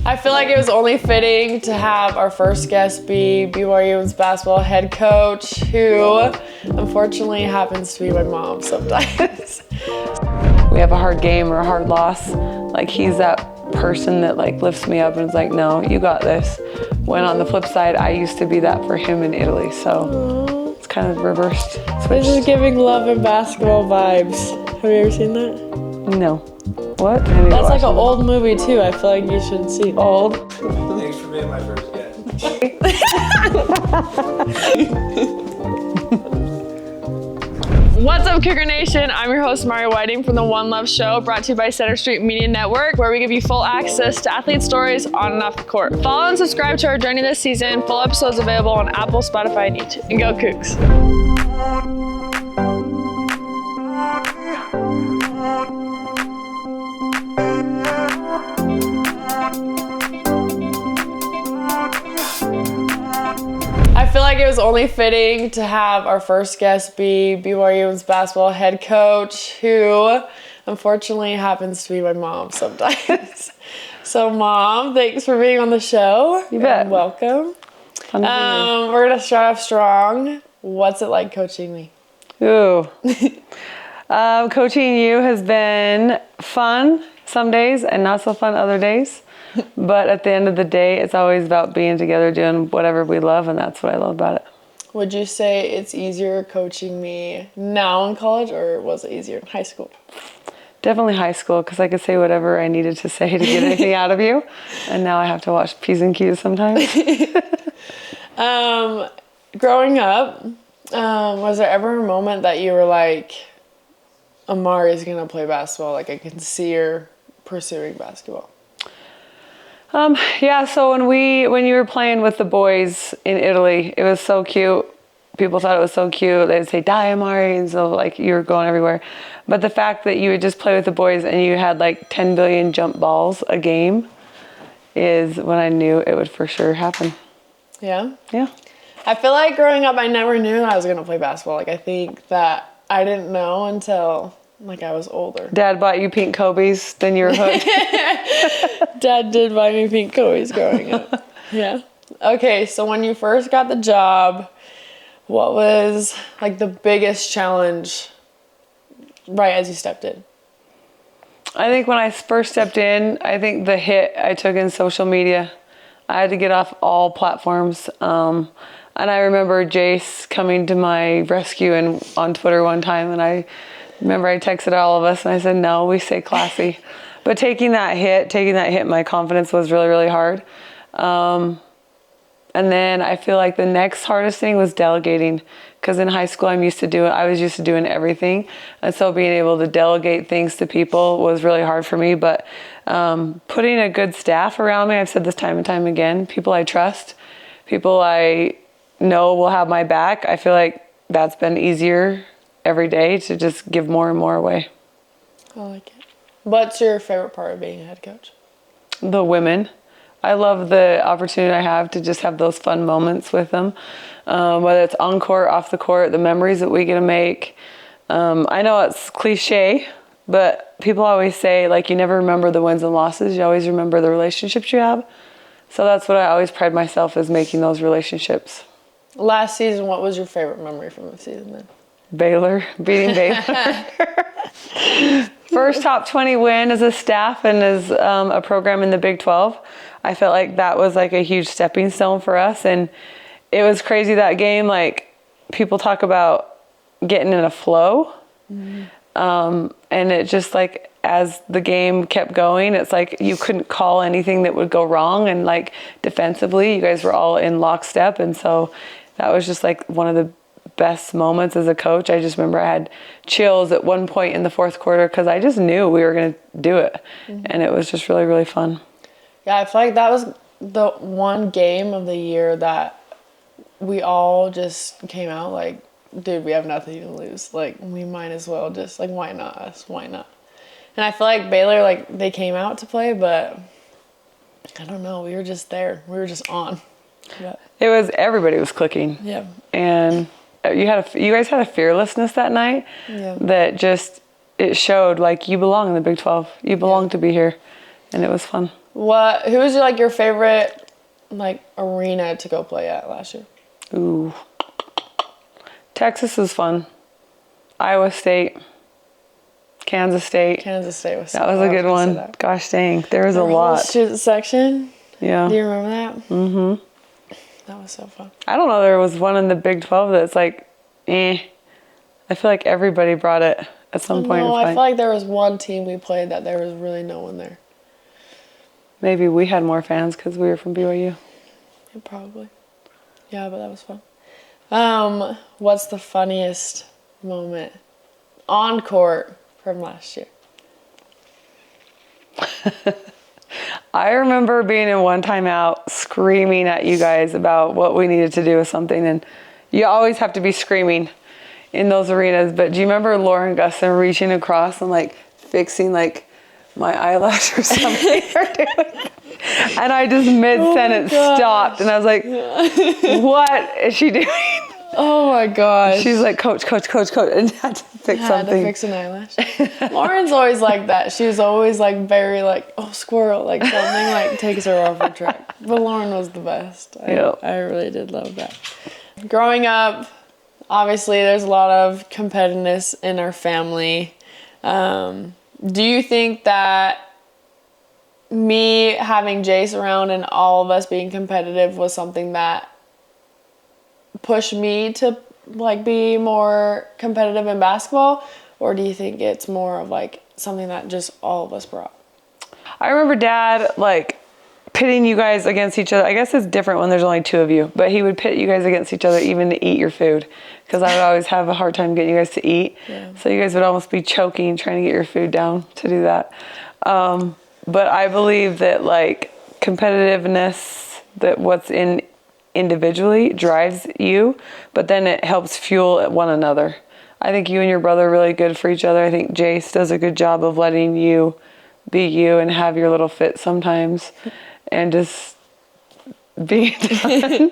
I feel like it was only fitting to have our first guest be BYU's basketball head coach, who unfortunately happens to be my mom sometimes. We have a hard game or a hard loss, like he's that person that like lifts me up and is like, no, you got this. When on the flip side, I used to be that for him in Italy, so it's kind of reversed. Switched. This is giving love and basketball vibes. Have you ever seen that? No. What? That's like an old movie too. I feel like you should see. Old? Thanks for being my first guest. What's up, Cougar Nation? I'm your host, Amari Whiting from the One Love Show, brought to you by Center Street Media Network, where we give you full access to athlete stories on and off the court. Follow and subscribe to our journey this season. Full episodes available on Apple, Spotify, and YouTube. And go Cougs. I feel like it was only fitting to have our first guest be BYU's basketball head coach, who unfortunately happens to be my mom sometimes. So Mom, thanks for being on the show. You bet. And welcome. Fun to be here. We're gonna start off strong. What's it like coaching me? Ooh. Coaching you has been fun some days and not so fun other days. But at the end of the day, it's always about being together, doing whatever we love, and that's what I love about it. Would you say it's easier coaching me now in college, or was it easier in high school? Definitely high school, because I could say whatever I needed to say to get anything out of you. And now I have to watch P's and Q's sometimes. Growing up, was there ever a moment that you were like, Amari's gonna play basketball, like I can see her pursuing basketball? Yeah, so when you were playing with the boys in Italy, it was so cute. People thought it was so cute. They'd say, "Die, Amari," and so like you were going everywhere. But the fact that you would just play with the boys and you had like 10 billion jump balls a game is when I knew it would for sure happen. Yeah? Yeah. I feel like growing up, I never knew I was gonna play basketball. Like I think that I didn't know until like I was older. Dad bought you pink Kobe's, then you were hooked. Dad did buy me pink Kobe's growing up. Yeah. Okay, so when you first got the job, what was like the biggest challenge right as you stepped in? I think when I first stepped in, I think the hit I took in social media, I had to get off all platforms. And I remember Jace coming to my rescue on Twitter one time, and I remember I texted all of us and I said, no, we stay classy. But taking that hit, my confidence was really, really hard. And then I feel like the next hardest thing was delegating, because in high school I was used to doing everything. And so being able to delegate things to people was really hard for me. But putting a good staff around me, I've said this time and time again, people I trust, people I know will have my back, I feel like that's been easier every day to just give more and more away. I like it. What's your favorite part of being a head coach? The women. I love the opportunity I have to just have those fun moments with them. Whether it's on court, off the court, the memories that we get to make. I know it's cliche, but people always say, like, you never remember the wins and losses. You always remember the relationships you have. So that's what I always pride myself, is making those relationships. Last season, what was your favorite memory from the season then? Baylor, beating Baylor. First top 20 win as a staff and as a program in the Big 12. I felt like that was like a huge stepping stone for us. And it was crazy that game. Like, people talk about getting in a flow. Mm-hmm. And it just like, as the game kept going, it's like you couldn't call anything that would go wrong. And like defensively, you guys were all in lockstep. And so that was just like one of the best moments as a coach. I just remember I had chills at one point in the fourth quarter because I just knew we were going to do it. Mm-hmm. And it was just really, really fun. Yeah, I feel like that was the one game of the year that we all just came out like, dude, we have nothing to lose. Like, we might as well just, like, why not us? Why not? And I feel like Baylor, like, they came out to play, but I don't know. We were just there. We were just on. But everybody was clicking. Yeah. And you guys had a fearlessness that night that just, it showed like you belong in the Big 12. You belong to be here. And it was fun. Who was like your favorite like arena to go play at last year? Ooh. Texas was fun. Iowa State. Kansas State. Kansas State was. That was a good one. Gosh dang, there was a lot. Student section. Yeah. Do you remember that? Mm-hmm. That was so fun. I don't know. There was one in the Big 12 that's like, I feel like everybody brought it at some point. No, I feel like there was one team we played that there was really no one there. Maybe we had more fans because we were from BYU. Yeah, probably. Yeah, but that was fun. What's the funniest moment on court from last year? I remember being in one timeout screaming at you guys about what we needed to do with something, and you always have to be screaming in those arenas. But do you remember Lauren Gusson reaching across and like fixing like my eyelash or something? And I just mid-sentence stopped, and I was like, what is she doing? Oh my gosh. She's like, coach, and had to fix something. Had to fix an eyelash. Lauren's always like that. She was always like very like, oh, squirrel, like something like takes her off her track. But Lauren was the best. I really did love that. Growing up, obviously there's a lot of competitiveness in our family. Do you think that me having Jace around and all of us being competitive was something that pushed me to like be more competitive in basketball, or do you think it's more of like something that just all of us brought? I remember Dad like pitting you guys against each other. I guess it's different when there's only two of you, but he would pit you guys against each other even to eat your food, because I would always have a hard time getting you guys to eat. Yeah. So you guys would almost be choking trying to get your food down to do that. But I believe that like competitiveness, that what's in individually drives you, but then it helps fuel one another. I think you and your brother are really good for each other. I think Jace does a good job of letting you be you and have your little fit sometimes and just be done.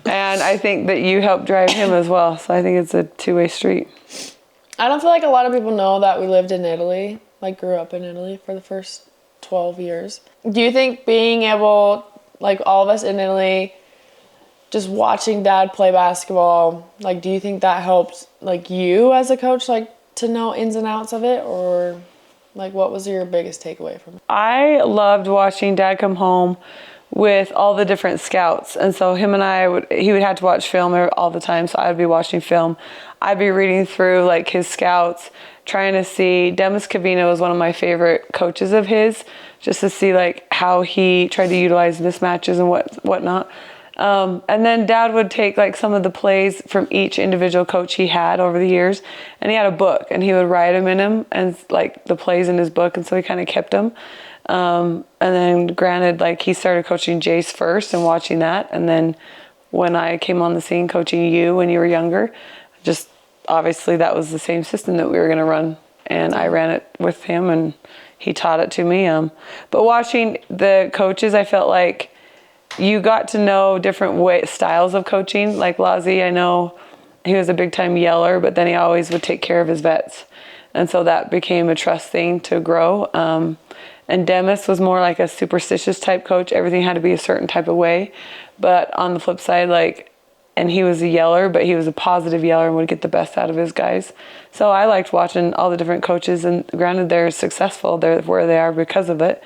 And I think that you help drive him as well. So I think it's a two-way street. I don't feel like a lot of people know that we lived in Italy, like grew up in Italy for the first 12 years. Do you think being able, like all of us in Italy, just watching Dad play basketball, like do you think that helped like you as a coach, like to know ins and outs of it, or like what was your biggest takeaway from it? I loved watching Dad come home with all the different scouts, and so him and he would have to watch film all the time, so I'd be watching film. I'd be reading through like his scouts, trying to see. Demis Cavino was one of my favorite coaches of his, just to see like how he tried to utilize mismatches and whatnot. And then Dad would take like some of the plays from each individual coach he had over the years, and he had a book and he would write them in him and like the plays in his book, and so he kind of kept them. And then granted, like he started coaching Jace first and watching that, and then when I came on the scene coaching you when you were younger, just obviously that was the same system that we were going to run, and I ran it with him and he taught it to me. But watching the coaches, I felt like you got to know different styles of coaching. Like Lazi, I know he was a big time yeller, but then he always would take care of his vets. And so that became a trust thing to grow. And Demis was more like a superstitious type coach. Everything had to be a certain type of way. But on the flip side, and he was a yeller, but he was a positive yeller and would get the best out of his guys. So I liked watching all the different coaches, and granted they're successful, they're where they are because of it.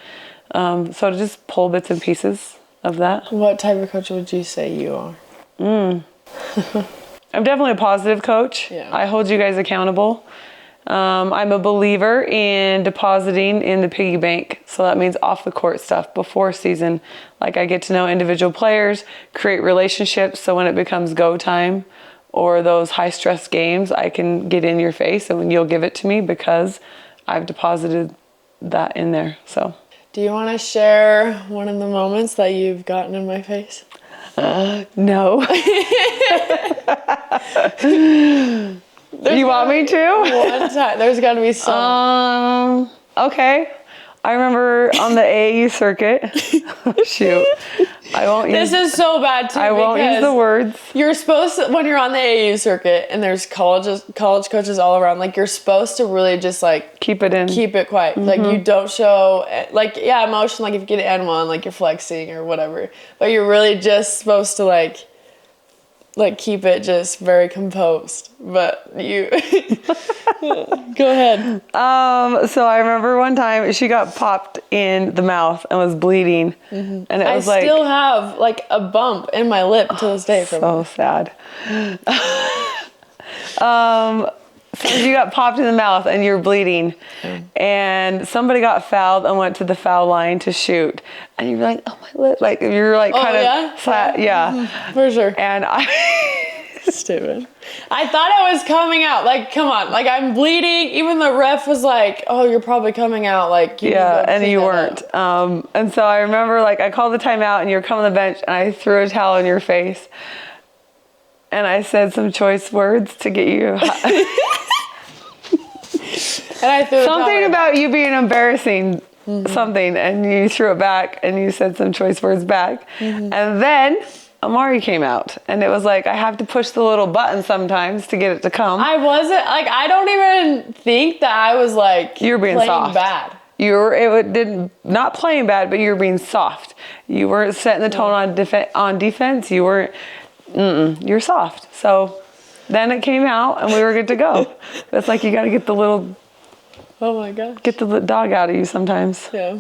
So to just pull bits and pieces of that. What type of coach would you say you are? I'm definitely a positive coach. Yeah. I hold you guys accountable. I'm a believer in depositing in the piggy bank. So that means off the court stuff before season. Like I get to know individual players, create relationships. So when it becomes go time or those high stress games, I can get in your face and you'll give it to me because I've deposited that in there. So. Do you want to share one of the moments that you've gotten in my face? No. You want me to? One time. There's got to be some. Okay. I remember on the AAU circuit. Shoot. I won't This use. is so bad too. I won't use the words. You're supposed to, when you're on the AAU circuit and there's college coaches all around, like you're supposed to really just like Keep it in. keep it quiet. Like you don't show like emotion. Like if you get an N1, like you're flexing or whatever, but you're really just supposed to like keep it just very composed. But you go ahead. So I remember one time she got popped in the mouth and was bleeding, and it was I still have like a bump in my lip to this day from so it. sad. So you got popped in the mouth and you're bleeding, and somebody got fouled and went to the foul line to shoot, and you're like, oh my lip, like you're like kind of sad, yeah, For sure. and I. Stupid. I thought I was coming out. Like, come on. Like, I'm bleeding. Even the ref was like, oh, you're probably coming out. Like, you Yeah, need to and clean you that weren't. up. And so I remember, like, I called the timeout, and you were coming on the bench, and I threw a towel in your face, and I said some choice words to get you. And I threw Something about you being embarrassing, something, and you threw it back, and you said some choice words back, and then Amari came out, and it was like I have to push the little button sometimes to get it to come. I wasn't, like, I don't even think that I was, like, You were being playing soft. bad. You were not playing bad, but you were being soft. You weren't setting the tone on defense. You weren't. You're soft. So then it came out, and we were good to go. But it's like you got to get the Oh, my gosh. get the dog out of you sometimes. Yeah.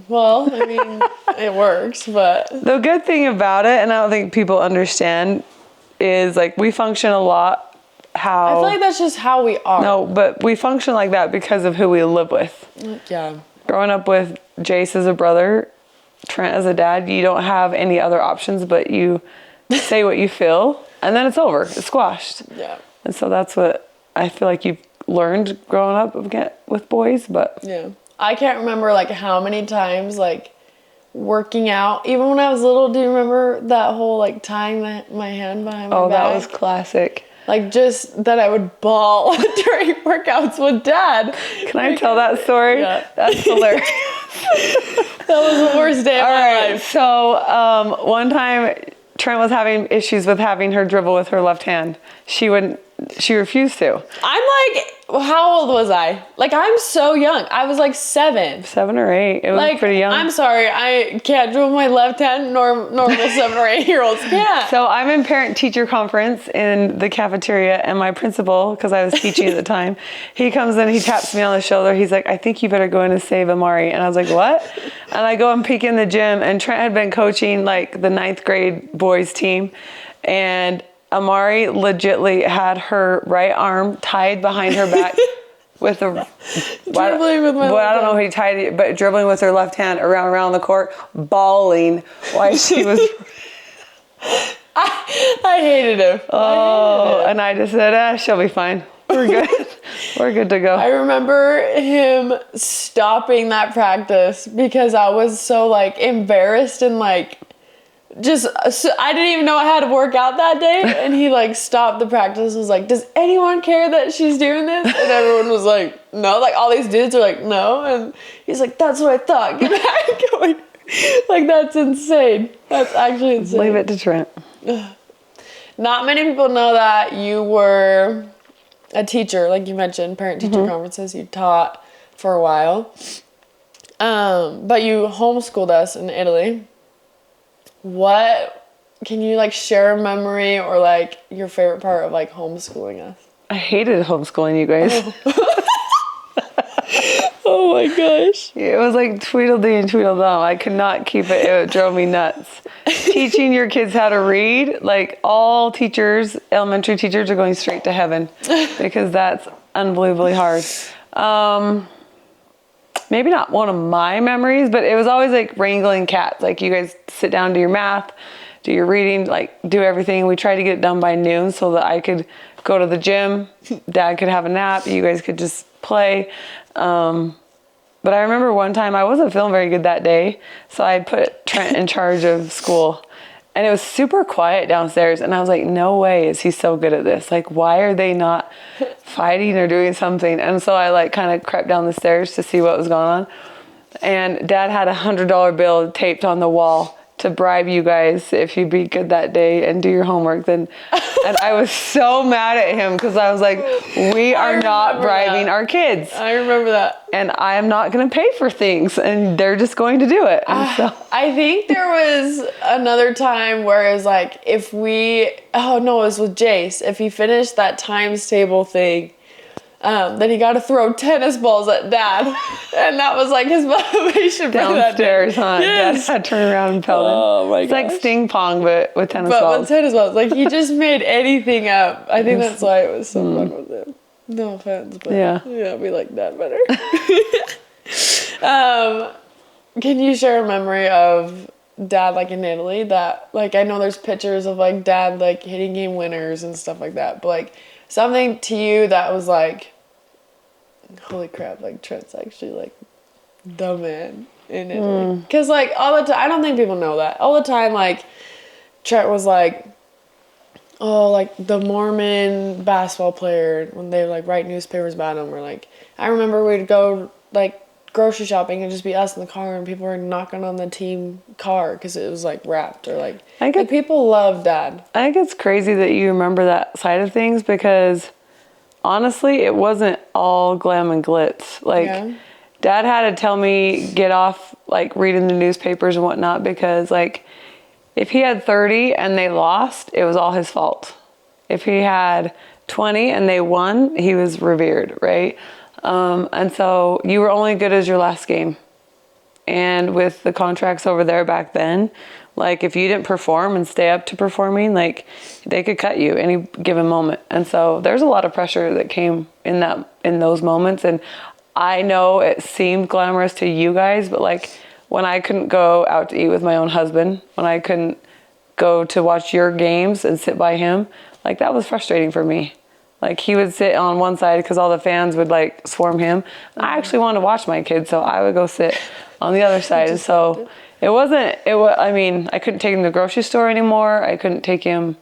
Well, I mean, it works, but... The good thing about it, and I don't think people understand, is like we function a lot. I feel like that's just how we are. No, but we function like that because of who we live with. Yeah. Growing up with Jace as a brother, Trent as a dad, you don't have any other options, but you say what you feel, and then it's over. It's squashed. Yeah. And so that's what I feel like you've learned growing up with boys, but... Yeah. I can't remember, like, how many times, like, working out. Even when I was little, do you remember that whole, like, tying my hand behind my back? Oh, that was classic. Like, just that I would bawl during workouts with Dad. Can I tell that story? Yeah. That's hilarious. That was the worst day of my life. So one time Trent was having issues with having her dribble with her left hand. She refused to. I'm like, how old was I? Like, I'm so young. I was like 7. 7 or 8. It was Like, pretty young. I'm sorry, I can't dribble my left hand. Normal 7 or 8 year olds can't. So I'm in parent-teacher conference in the cafeteria, and my principal, because I was teaching at the time, he comes in, he taps me on the shoulder. He's like, I think you better go in and save Amari. And I was like, what? And I go and peek in the gym, and Trent had been coaching like the 9th grade boys team, and Amari legitly had her right arm tied behind her back with a Dribbling with my well, I left don't know how he tied it, but dribbling with her left hand around the court, bawling while she was. I hated him. Oh, and I just said, she'll be fine. We're good. We're good to go. I remember him stopping that practice because I was so like embarrassed and like I didn't even know I had to work out that day, and he like stopped the practice, was like, does anyone care that she's doing this? And everyone was like, no. Like all these dudes are like, no. And he's like, that's what I thought. Get back going. Like, that's insane. That's actually insane. Leave it to Trent. Not many people know that you were a teacher, like you mentioned, parent-teacher conferences. You taught for a while. But you homeschooled us in Italy. What, can you like share a memory or like your favorite part of like homeschooling us? I hated homeschooling you guys. Oh my gosh. It was like Tweedledee and Tweedledum. I could not keep it. It drove me nuts. Teaching your kids how to read, like all teachers, elementary teachers are going straight to heaven because that's unbelievably hard. Maybe not one of my memories, but it was always like wrangling cats. Like you guys sit down, do your math, do your reading, like do everything. We tried to get it done by noon so that I could go to the gym. Dad could have a nap. You guys could just play. But I remember one time I wasn't feeling very good that day. So I put Trent in charge of school, and it was super quiet downstairs. And I was like, no way is he so good at this. Like, why are they not fighting or doing something? And so I like kind of crept down the stairs to see what was going on. And Dad had $100 bill taped on the wall to bribe you guys if you be good that day and do your homework. Then, and I was so mad at him because I was like, we are not bribing our kids. I remember that. And I am not going to pay for things, and they're just going to do it. And so I think there was another time where it was like, it was with Jace. If he finished that times table thing, then he got to throw tennis balls at Dad. And that was like his motivation for that day. downstairs, huh? Yes. Dad had to turn around and tell him. Oh my It's gosh. like sting pong, but with tennis balls. But with tennis balls. Like, he just made anything up. I think that's why it was so fun with him. No offense, but Yeah. we like Dad better. Can you share a memory of Dad, like, in Italy that, like, I know there's pictures of, like, Dad, like, hitting game winners and stuff like that, but, like, something to you that was, like, holy crap, like, Trent's actually, like, the man in Italy. Because, like, all the time, I don't think people know that. All the time, like, Trent was, like, oh, like, the Mormon basketball player, when they, like, write newspapers about him, or, like, I remember we'd go, like, grocery shopping and just be us in the car and people were knocking on the team car because it was, like, wrapped, or, like, people love Dad. I think it's crazy that you remember that side of things because honestly, it wasn't all glam and glitz. Like, Yeah. Dad had to tell me get off, like, reading the newspapers and whatnot because, like, if he had 30 and they lost, it was all his fault. If he had 20 and they won, he was revered, right? And so you were only good as your last game. And with the contracts over there back then, like, if you didn't perform and stay up to performing, like, they could cut you any given moment. And so there's a lot of pressure that came in those moments. And I know it seemed glamorous to you guys, but, like, when I couldn't go out to eat with my own husband, when I couldn't go to watch your games and sit by him, like, that was frustrating for me. Like, he would sit on one side because all the fans would, like, swarm him. I actually wanted to watch my kids, so I would go sit on the other side. And so I mean, I couldn't take him to the grocery store anymore. I couldn't take him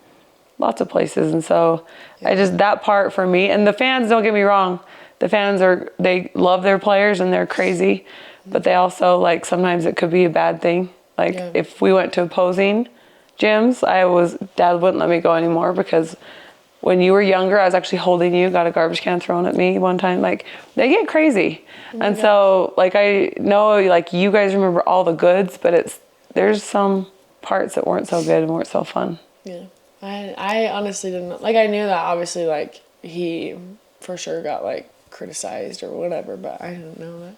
lots of places. And so that part for me, and the fans, don't get me wrong, the fans they love their players and they're crazy, but they also, like, sometimes it could be a bad thing. Like, if we went to opposing gyms, Dad wouldn't let me go anymore because when you were younger, I was actually holding you, got a garbage can thrown at me one time. Like, they get crazy. And so, like, I know, like, you guys remember all the goods, but there's some parts that weren't so good and weren't so fun. Yeah. I honestly didn't, like, I knew that obviously, like, he for sure got, like, criticized or whatever, but I didn't know that.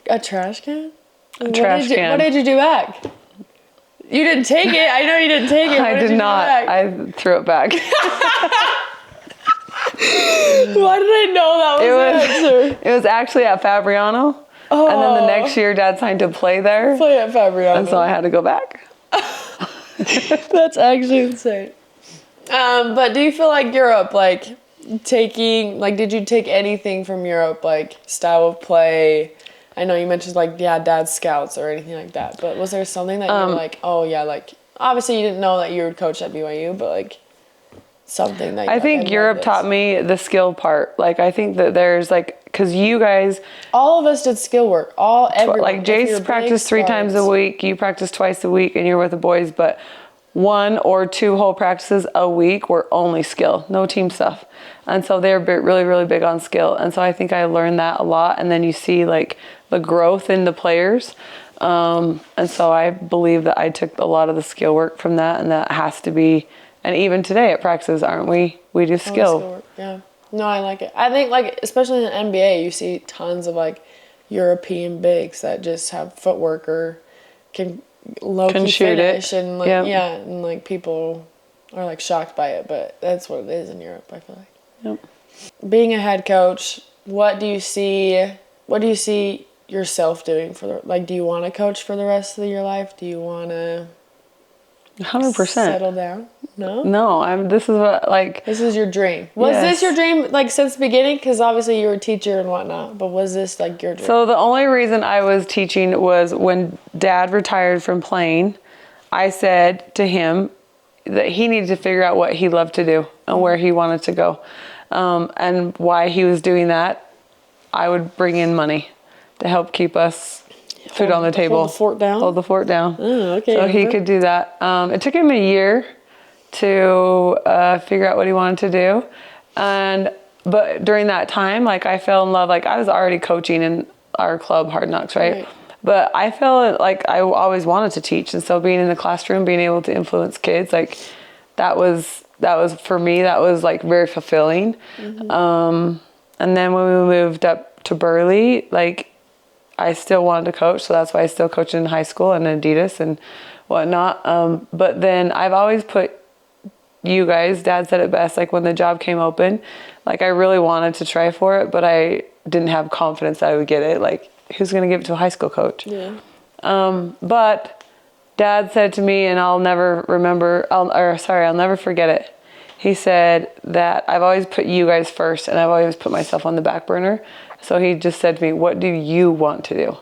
A trash can? A trash can. What did you do back? You didn't take it. I know you didn't take it. I did not. I threw it back. Why did I know that was the answer? It was actually at Fabriano. Oh. And then the next year, Dad signed to play there. Play at Fabriano. And so I had to go back. That's actually insane. But do you feel like Europe, like, did you take anything from Europe, like, style of play? I know you mentioned, like, Dad's scouts or anything like that, but was there something that you were like, oh yeah, like, obviously you didn't know that you would coach at BYU, but, like, something that I think Europe taught me the skill part. Like, I think that there's, like, because you guys, all of us did skill work, everyone. like, Jace practiced 3 times a week, you practiced twice a week, and you're with the boys, but 1 or 2 whole practices a week were only skill, no team stuff. And so they're really, really big on skill. And so I think I learned that a lot. And then you see, like, the growth in the players. And so I believe that I took a lot of the skill work from that, and that has to be, and even today at practices, aren't we? We do skill work, yeah. No, I like it. I think, like, especially in the NBA, you see tons of, like, European bigs that just have footwork or can low-key finish it. And, like, and, like, people are, like, shocked by it, but that's what it is in Europe, I feel like. Yep. Being a head coach, what do you see yourself doing do you want to coach for the rest of your life? Do you want to 100% settle down? No, this is your dream. Was this your dream, like, since the beginning? Because obviously you were a teacher and whatnot, but was this, like, your dream? So the only reason I was teaching was when Dad retired from playing, I said to him that he needed to figure out what he loved to do and where he wanted to go. And why he was doing that, I would bring in money to help keep us food on the table. Hold the fort down? Hold the fort down. Oh, okay. So he could do that. It took him a year to figure out what he wanted to do. But during that time, like I fell in love, like I was already coaching in our club, Hard Knocks, right? But I felt like I always wanted to teach. And so being in the classroom, being able to influence kids, like that was for me, that was like very fulfilling. And then when we moved up to Burley, like I still wanted to coach. So that's why I still coach in high school and Adidas and whatnot. But then I've always put you guys, Dad said it best, like when the job came open, like I really wanted to try for it, but I didn't have confidence that I would get it. Like who's going to give it to a high school coach? Yeah. But Dad said to me, and I'll never forget it. He said that I've always put you guys first and I've always put myself on the back burner. So he just said to me, what do you want to do?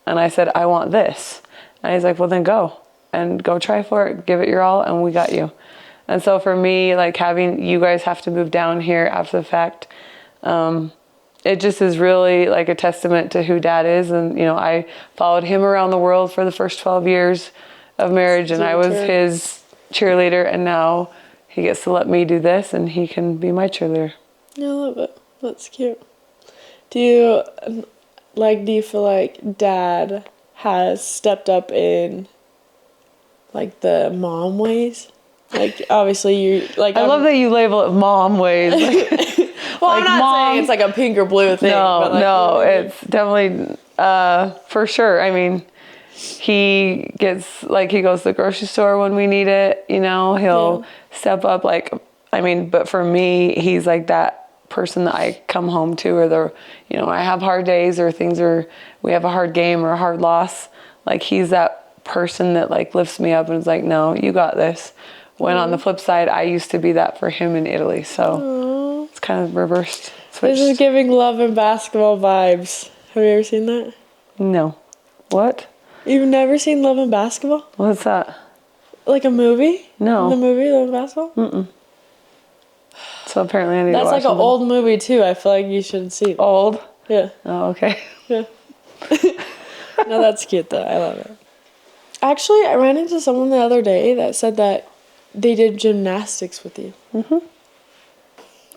And I said, I want this. And he's like, well, then go try for it. Give it your all. And we got you. And so for me, like having you guys have to move down here after the fact, it just is really like a testament to who Dad is. And, you know, I followed him around the world for the first 12 years of marriage and I was his cheerleader. And now he gets to let me do this and he can be my cheerleader. I love it. That's cute. Do you feel like Dad has stepped up in like the mom ways? Like obviously you like. I love that you label it mom ways. Well, like I'm not saying it's like a pink or blue thing. No, it's definitely for sure. I mean, he goes to the grocery store when we need it. You know, he'll step up. Like, I mean, but for me, he's like that person that I come home to, or I have hard days or we have a hard game or a hard loss. Like he's that person that like lifts me up and is like, no, you got this. When on the flip side, I used to be that for him in Italy. So it's kind of reversed. Switched. This is giving Love and Basketball vibes. Have you ever seen that? No. What? You've never seen Love and Basketball? What's that? Like a movie? No. The movie Love and Basketball? Mm-mm. So apparently I need to watch it. That's like an old movie too. I feel like you should see it. Old? Yeah. Oh, okay. Yeah. No, that's cute though. I love it. Actually, I ran into someone the other day that said that they did gymnastics with you. Mm-hmm.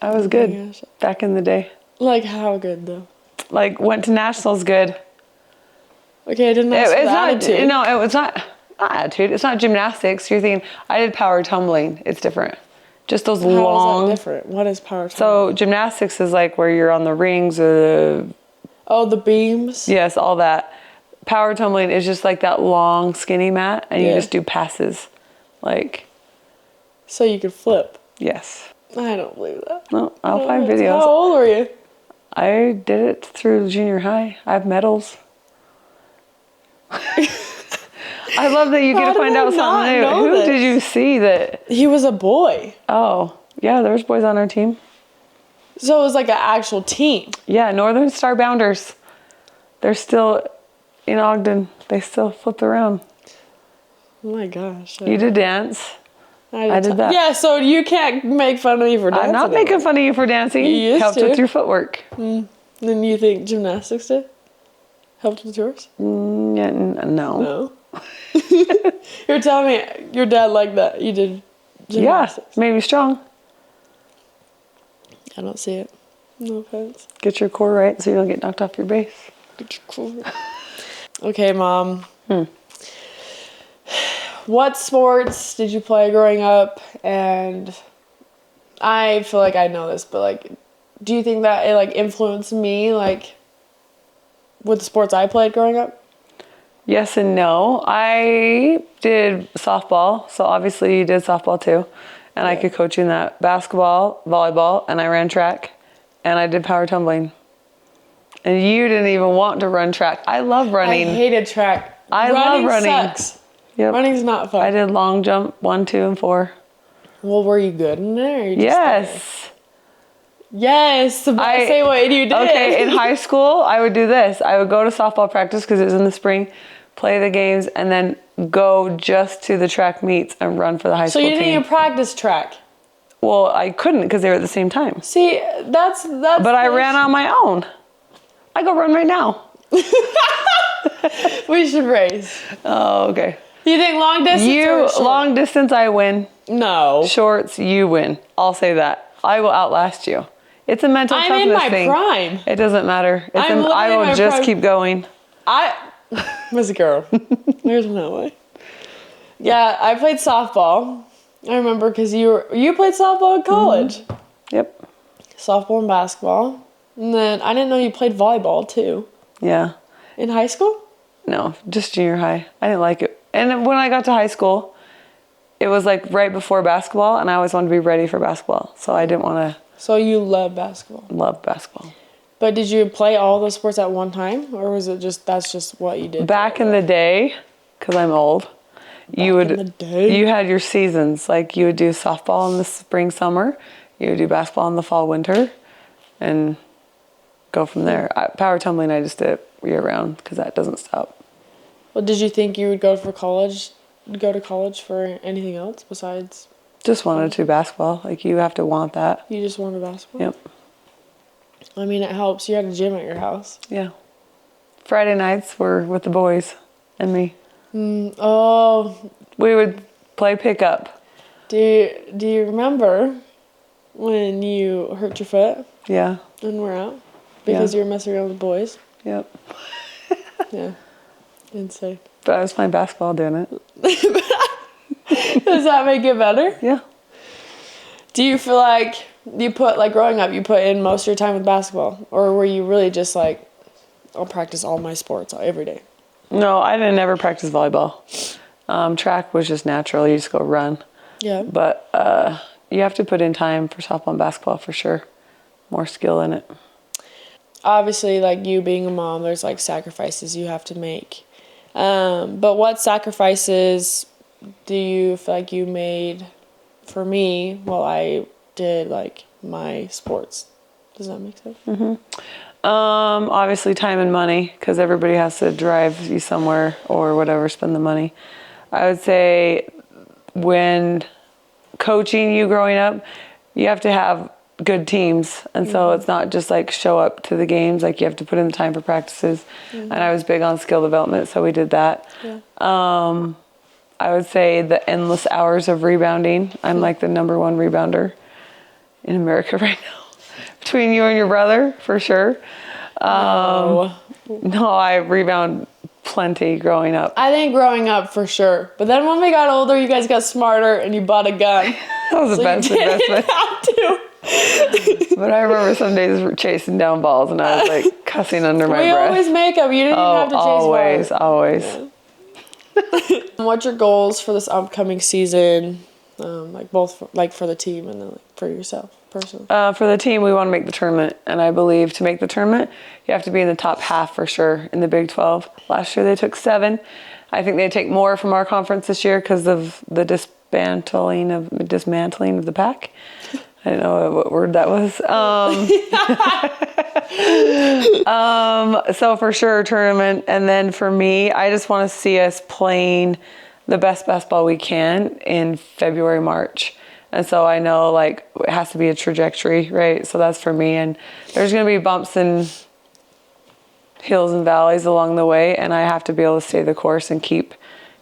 I was good back in the day. Like how good though? Like went to nationals good. Okay, I didn't ask for attitude. No, it was not attitude. It's not gymnastics. You're thinking, I did power tumbling. It's different. Just those long. How is that different? What is power tumbling? So gymnastics is like where you're on the rings or the beams? Yes, all that. Power tumbling is just like that long skinny mat and you just do passes. Like. So you could flip? Yes. I don't believe that. No, I'll find videos. How old were you? I did it through junior high. I have medals. I love that you get to find out something new. Who did you see that? He was a boy. Oh, yeah, there was boys on our team. So it was like an actual team. Yeah, Northern Star Bounders. They're still in Ogden. They still flip around. Oh my gosh. You did dance. I did that. Yeah, so you can't make fun of me for dancing. I'm not making fun of you for dancing. You used helped to. with your footwork. Then you think gymnastics did? Helped with yours? Yeah, no. No. You're telling me your dad liked that. You did gymnastics. Yeah, made me strong. I don't see it. No offense. Get your core right so you don't get knocked off your base. Get your core right. Okay, Mom. What sports did you play growing up? And I feel like I know this, but like, do you think that it like influenced me like with the sports I played growing up? Yes and no. I did softball, so obviously you did softball too. And I could coach you in that. Basketball, volleyball, and I ran track. And I did power tumbling. And you didn't even want to run track. I love running. I hated track. I love running. Sucks. Yep. Running's not fun. I did long jump 1, 2, and 4. Well, were you good in there? Or you Yes. Yes. Say what you did. Okay, in high school, I would do this. I would go to softball practice because it was in the spring, play the games, and then go just to the track meets and run for the high school team. So you didn't even practice track? Well, I couldn't because they were at the same time. See, that's. But I ran on my own. I go run right now. We should race. Oh, okay. You think long distance or short? Long distance, I win. No. Shorts, you win. I'll say that. I will outlast you. It's a mental I'm toughness in my thing. prime. It doesn't matter. I'm literally I in will my just prime. keep going. I was a girl. There's no way. Yeah, I played softball. I remember because you played softball in college. Yep. Softball and basketball. And then I didn't know you played volleyball too. Yeah. In high school? No, just junior high. I didn't like it. And then when I got to high school, it was like right before basketball, and I always wanted to be ready for basketball. So I didn't want to So you love basketball. love basketball. But did you play all those sports at one time? Or was it that's just what you did? Back in the day, because I'm old, you had your seasons. Like you would do softball in the spring, summer. You would do basketball in the fall, winter, and go from there. Power tumbling, I just did it year round because that doesn't stop. Well, did you think you would go to college for anything else besides? Just wanted to basketball. Like you have to want that. You just wanted basketball? Yep. I mean, it helps. You had a gym at your house. Yeah. Friday nights were with the boys and me. Oh. We would play pickup. Do you remember when you hurt your foot Yeah. and were out because Yeah. you were messing around with boys? Yep. Yeah. Insane. But I was playing basketball doing it. Does that make it better? Yeah. Do you feel like growing up, you put in most of your time with basketball? Or were you really just like, I'll practice all my sports every day? No, I didn't ever practice volleyball. Track was just natural. You just go run. Yeah. But you have to put in time for softball and basketball for sure. More skill in it. Obviously, like you being a mom, there's like sacrifices you have to make. But what sacrifices do you feel like you made for me while I did like my sports? Does that make sense? Mm-hmm. Obviously time and money, because everybody has to drive you somewhere or whatever, spend the money. I would say when coaching you growing up, you have to have good teams. And so it's not just like show up to the games, like you have to put in the time for practices. And I was big on skill development, so we did that. Yeah. I would say the endless hours of rebounding. I'm like the number one rebounder in America right now. Between you and your brother, for sure. No, I rebound plenty growing up. I think growing up for sure. But then when we got older, you guys got smarter and you bought a gun. That was the best investment. Have to. But I remember some days chasing down balls and I was like cussing under my We breath. always make them. You didn't even have to chase balls. Always. What's your goals for this upcoming season? Like both for the team and then like for yourself personally. For the team, we want to make the tournament, and I believe to make the tournament, you have to be in the top half for sure in the Big 12. Last year they took 7. I think they take more from our conference this year because of the dismantling of the pack. I don't know what word that was. So for sure tournament, and then for me, I just want to see us playing the best basketball we can in February, March. And so I know like it has to be a trajectory, right? So that's for me. And there's going to be bumps and hills and valleys along the way. And I have to be able to stay the course and keep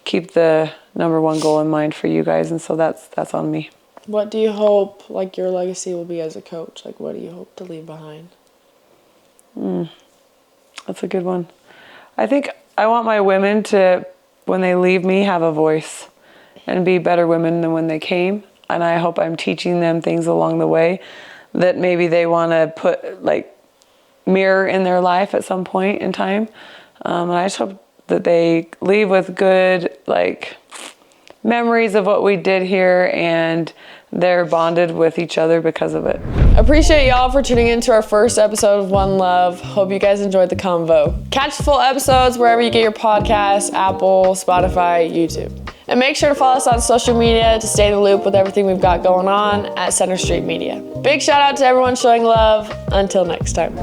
the number one goal in mind for you guys. And so that's on me. What do you hope like your legacy will be as a coach? Like what do you hope to leave behind? That's a good one. I think I want my women to, when they leave me, have a voice and be better women than when they came. And I hope I'm teaching them things along the way that maybe they want to put like mirror in their life at some point in time. And I just hope that they leave with good like memories of what we did here and they're bonded with each other because of it. Appreciate y'all for tuning in to our first episode of One Love. Hope you guys enjoyed the convo. Catch the full episodes wherever you get your podcasts, Apple, Spotify, YouTube. And make sure to follow us on social media to stay in the loop with everything we've got going on at Center Street Media. Big shout out to everyone showing love. Until next time.